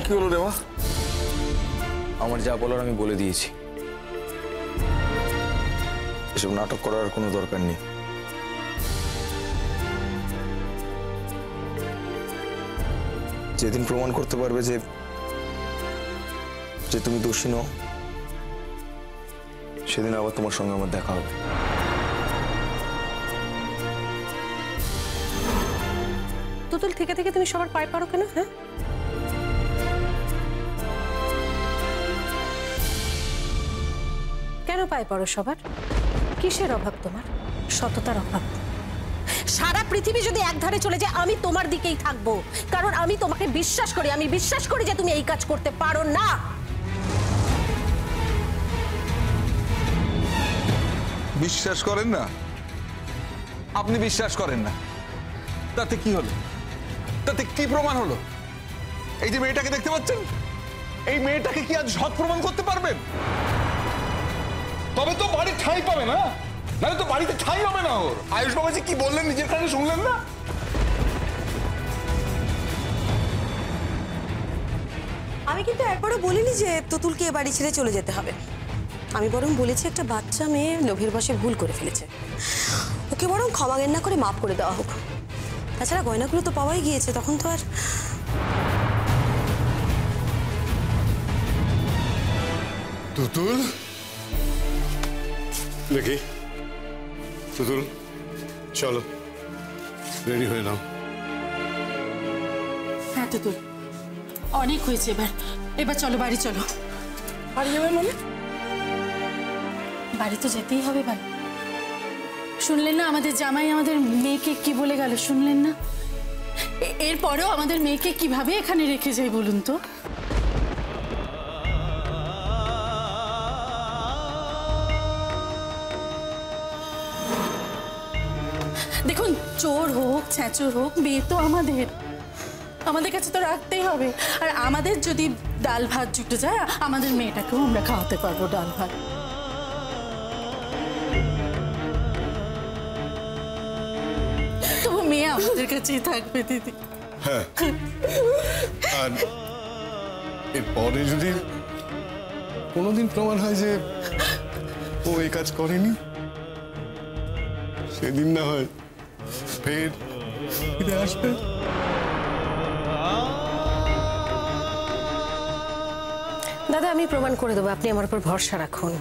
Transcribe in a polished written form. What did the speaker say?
কি হলো রে মা? আমার যা বলার আমি বলে দিয়েছি। এসব নাটক করার কোনো দরকার নেই। যেদিন প্রমাণ করতে পারবে যে তুমি দোষী নও, সেদিন আবার তোমার সঙ্গে আমার দেখা হবে। তুতুল, থেকে থেকে তুমি সবার পায়ে পারো কেন? হ্যাঁ, কেন পায়ে পড়ো সবার? কিসের অভাব তোমার? সততার অভাব। সারা পৃথিবী যদি একধারে চলে যায়, আমি তোমার দিকেই থাকবো, কারণ আমি তোমাকে বিশ্বাস করি। আমি বিশ্বাস করি যে তুমি এই কাজ করতে পারো না। বিশ্বাস করেন না? আপনি বিশ্বাস করেন না, তাতে কি হলো? তাতে কি প্রমাণ হলো? এই যে মেয়েটাকে দেখতে পাচ্ছেন, এই মেয়েটাকে কি আজ সৎ প্রমাণ করতে পারবেন? তবে তো বাড়ি ঠাঁই পাবে না, নাহলে তো বাড়িতে ঠাঁই হবে না ওর। আয়ুষ বাবাজি কি বললেন নিজের কানে শুনলেন না? আমি কিন্তু একবারও বলিনি যে তুতুলকে এ বাড়ি ছেড়ে চলে যেতে হবে। আমি বরং বলেছি একটা বাচ্চা মেয়ে লোভের বশে ভুল করে ফেলেছে, ওকে বরং ক্ষমা জ্ঞান না করে মাফ করে দেওয়া হোক। তাছাড়া গয়নাগুলো তো পাওয়াই গিয়েছে, তখন তো আর। তুতুল, দেখি তুতুল, চলো রেডি হয়ে নাও। হ্যাঁ তুতুল, অনেক হয়েছে, এবার এবার চলো বাড়ি চলো। বাড়ি যাবে মানে? বাড়ি তো যেতেই হবে ভাই। শুনলেন না আমাদের জামাই আমাদের মেয়েকে কি বলে গেল? শুনলেন না? এরপরেও আমাদের মেয়েকে কিভাবে এখানে রেখে যাই বলুন তো? দেখুন, চোর হোক ছ্যাঁচোর হোক, মেয়ে তো আমাদের কাছে তো রাখতেই হবে। আর আমাদের যদি ডাল ভাত জুটে যায়, আমাদের মেয়েটাকেও আমরা খাওয়াতে পারবো ডাল ভাত। তবু মেয়ে আমাদের কাছেই থাকবে দিদি। হ্যাঁ, আর এরপরে যদি কোনোদিন প্রমাণ হয় যে ও এই কাজ করেনি, সেদিন না হয় ফের ফিরে আসবে। দাদা, আমি প্রমাণ করে দেবো, আপনি আমার উপর ভরসা রাখুন।